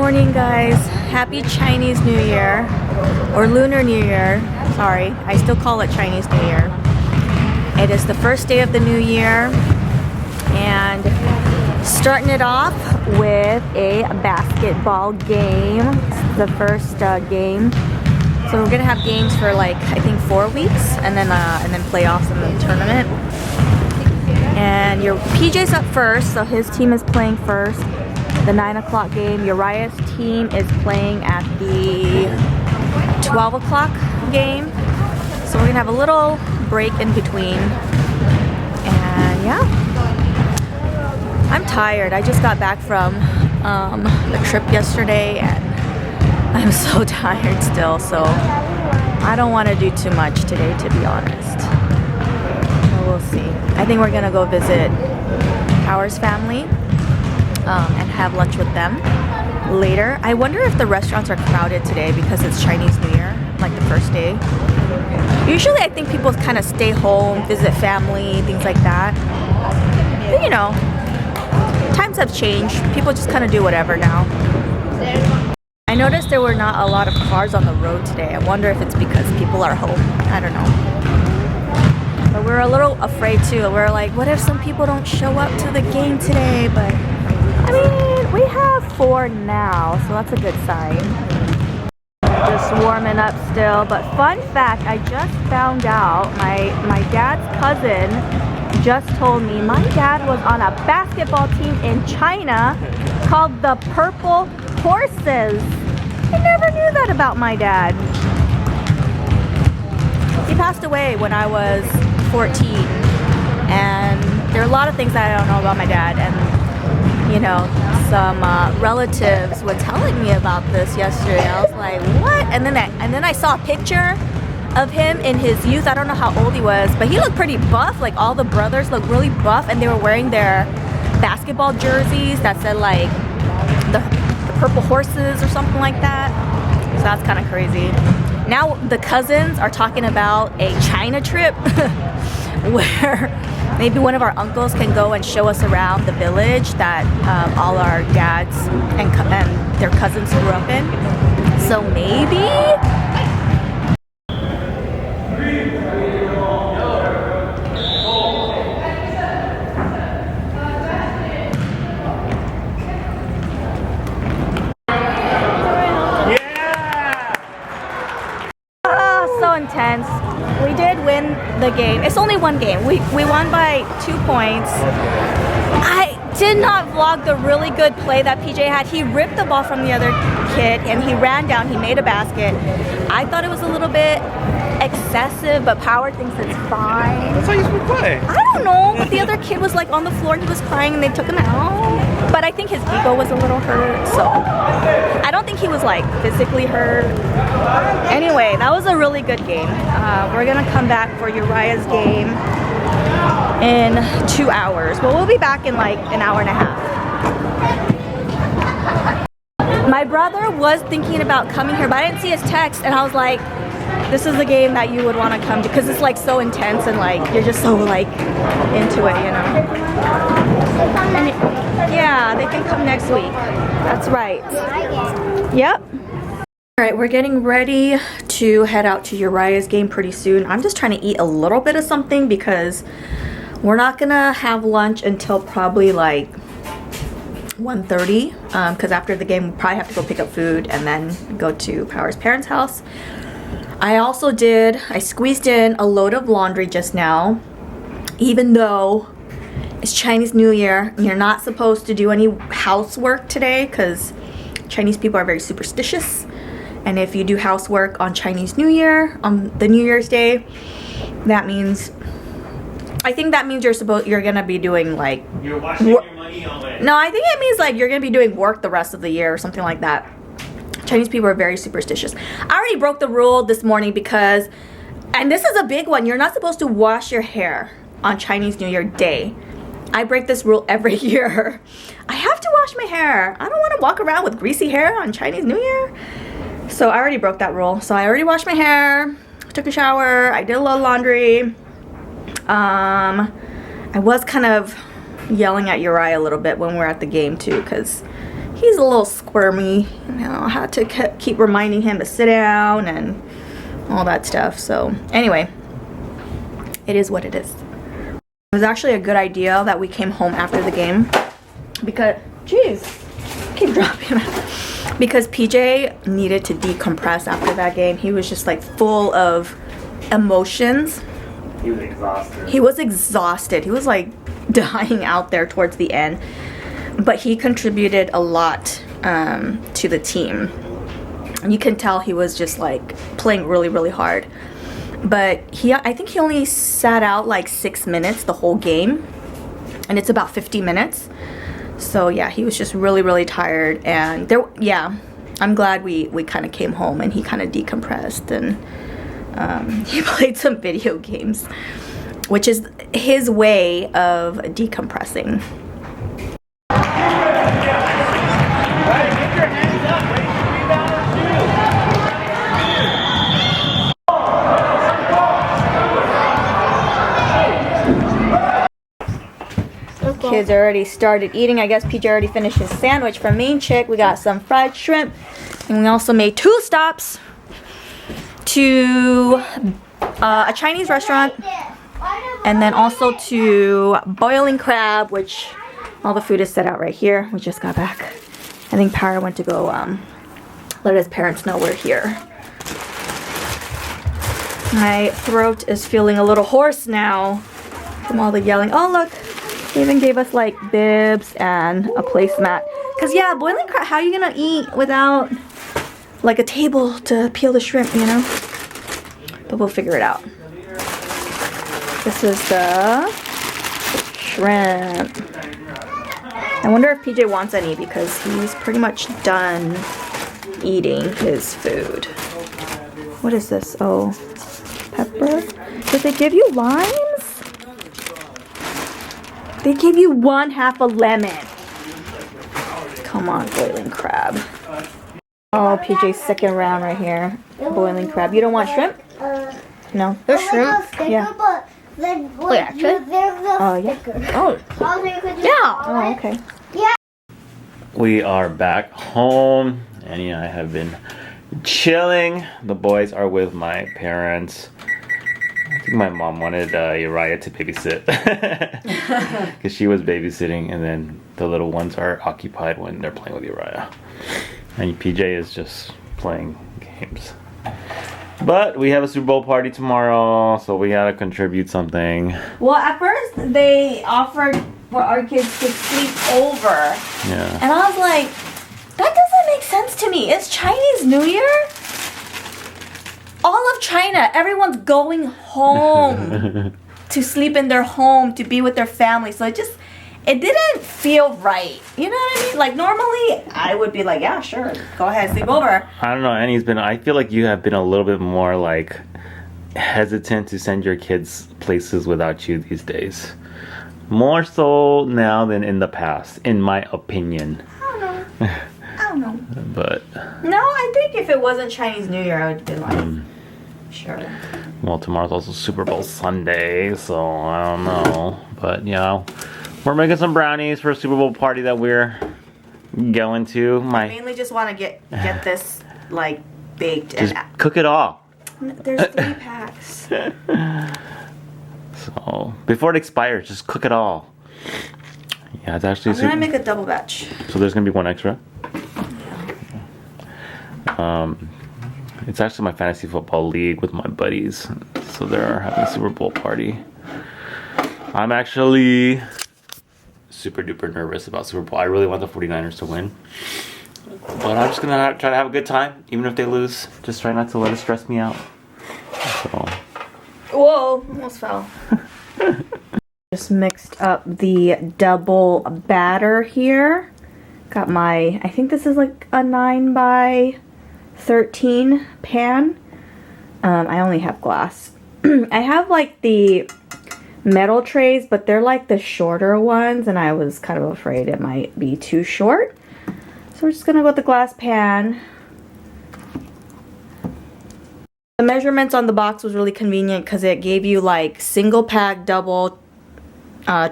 morning, guys. Happy Chinese New Year, or Lunar New Year. Sorry, I still call it Chinese New Year. It is the first day of the new year, and starting it off with a basketball game. It's the first game. So we're gonna have games for like I think 4 weeks, and then playoffs and then tournament. And your PJ's up first, so his team is playing first. The 9 o'clock game. Uriah's team is playing at the 12 o'clock game. So we're gonna have a little break in between. And yeah, I'm tired. I just got back from the trip yesterday, and I'm so tired still. So I don't want to do too much today, to be honest. So we'll see. I think we're gonna go visit Powers' family. And have lunch with them later. I wonder if the restaurants are crowded today because it's Chinese New Year, like the first day. Usually I think people kind of stay home, visit family, things like that. But you know, times have changed. People just kind of do whatever now. I noticed there were not a lot of cars on the road today. I wonder if it's because people are home. I don't know. But we're a little afraid too. We're like, what if some people don't show up to the game today? But I mean, we have 4 now, so that's a good sign. Just warming up still. But fun fact, I just found out, my dad's cousin just told me my dad was on a basketball team in China called the Purple Horses. I never knew that about my dad. He passed away when I was 14, and there are a lot of things that I don't know about my dad, and you know, some relatives were telling me about this yesterday. I was like, what? And then I saw a picture of him in his youth. I don't know how old he was, but he looked pretty buff. Like all the brothers looked really buff, and they were wearing their basketball jerseys that said like the Purple Horses or something like that. So that's kind of crazy. Now the cousins are talking about a China trip where maybe one of our uncles can go and show us around the village that all our dads and their cousins grew up in. So maybe. Intense. We did win the game. It's only one game. We won by 2 points. I did not vlog the really good play that PJ had. He ripped the ball from the other kid and he ran down. He made a basket. I thought it was a little bit excessive, but Power thinks it's fine. That's how you should play. I don't know, but the other kid was like on the floor and he was crying and they took him out. But I think his ego was a little hurt, so I don't think he was like physically hurt. Anyway, that was a really good game. We're gonna come back for Uriah's game in 2 hours. Well, we'll be back in like an hour and a half. My brother was thinking about coming here, but I didn't see his text, and I was like, this is the game that you would want to come to because it's like so intense and like you're just so like into it, you know. And yeah, they can come next week. That's right. Yep. All right, we're getting ready to head out to Uriah's game pretty soon. I'm just trying to eat a little bit of something because we're not gonna have lunch until probably like 1:30 because after the game we'll probably have to go pick up food and then go to Power's parents' house. I squeezed in a load of laundry just now, even though it's Chinese New Year and you're not supposed to do any housework today because Chinese people are very superstitious. And if you do housework on Chinese New Year, on the New Year's Day, that means, I think that means you're gonna be doing like, You're washing your money on it. no, I think it means like you're gonna be doing work the rest of the year or something like that. Chinese people are very superstitious. I already broke the rule this morning because, and this is a big one, you're not supposed to wash your hair on Chinese New Year Day. I break this rule every year. I have to wash my hair. I don't want to walk around with greasy hair on Chinese New Year. So I already broke that rule. So I already washed my hair, took a shower, I did a little laundry. I was kind of yelling at Uriah a little bit when we were at the game too, because he he's a little squirmy. You know, I had to keep reminding him to sit down and all that stuff. So anyway, it is what it is. It was actually a good idea that we came home after the game because, jeez, keep dropping it. Because PJ needed to decompress after that game. He was just like full of emotions. He was exhausted. He was exhausted. He was like dying out there towards the end. But he contributed a lot to the team. And you can tell he was just like playing really, really hard. But I think he only sat out like 6 minutes the whole game. And it's about 50 minutes. So yeah, he was just really, really tired. And I'm glad we kind of came home and he kind of decompressed. And he played some video games, which is his way of decompressing. Kids already started eating. I guess PJ already finished his sandwich. From Main Chick, we got some fried shrimp, and we also made 2 stops to a Chinese restaurant, and then also to Boiling Crab, which all the food is set out right here. We just got back. I think Power went to go let his parents know we're here. My throat is feeling a little hoarse now from all the yelling. Oh look, they even gave us like bibs and a placemat. Cause yeah, Boiling Crab, how are you gonna eat without like a table to peel the shrimp, you know? But we'll figure it out. This is the shrimp. I wonder if PJ wants any because he's pretty much done eating his food. What is this? Oh, pepper. Did they give you limes? They gave you 1/2 a lemon. Come on, Boiling Crab. Oh, PJ's second round right here. Boiling Crab. You don't want shrimp? No. There's shrimp? Yeah. Wait, actually? Oh, yeah. Oh. Yeah. Oh, okay. We are back home. Annie and I have been chilling. The boys are with my parents. I think my mom wanted Uriah to babysit because she was babysitting, and then the little ones are occupied when they're playing with Uriah. And PJ is just playing games. But we have a Super Bowl party tomorrow, so we gotta contribute something. Well, at first they offered for our kids to sleep over. Yeah. And I was like, that doesn't make sense to me. It's Chinese New Year. All of China, everyone's going home to sleep in their home, to be with their family. So it didn't feel right. You know what I mean? Like normally I would be like, yeah, sure, go ahead, sleep over. I don't know, Annie's I feel like you have been a little bit more like hesitant to send your kids places without you these days. More so now than in the past, in my opinion. I don't know. But no, I think if it wasn't Chinese New Year, I would have been like, sure. well, tomorrow's also Super Bowl Sunday, so I don't know. But yeah, we're making some brownies for a Super Bowl party that we're going to. I mainly just want to get this like baked. Just cook it all. There's 3 packs. So before it expires, just cook it all. Yeah, it's actually I'm gonna make a double batch. So there's gonna be 1 extra. It's actually my fantasy football league with my buddies, so they're having a Super Bowl party. I'm actually super duper nervous about Super Bowl. I really want the 49ers to win, but I'm just gonna try to have a good time, even if they lose. Just try not to let it stress me out. So. Whoa, almost fell. Just mixed up the double batter here. Got my, I think this is like a 9x13 pan. I only have glass. I have like the metal trays, but they're like the shorter ones, and I was kind of afraid it might be too short. So we're just gonna go with the glass pan. The measurements on the box was really convenient because it gave you like single pack, double,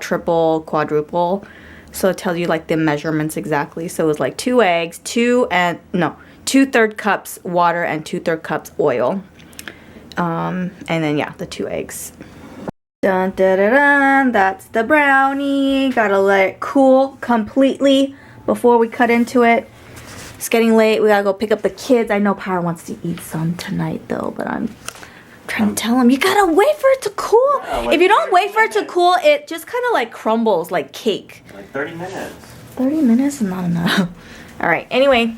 triple, quadruple. So it tells you like the measurements exactly. So it was like 2 eggs, 2/3 cups water and 2/3 cups oil. And then yeah, the 2 eggs. Dun, dun, dun, dun. That's the brownie. Gotta let it cool completely before we cut into it. It's getting late. We gotta go pick up the kids. I know Power wants to eat some tonight though, but I'm trying to tell him you gotta wait for it to cool. Yeah, like if you don't wait for it to cool, it just kind of like crumbles like cake. Like 30 minutes. 30 minutes is not enough. All right. Anyway,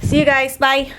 see you guys. Bye.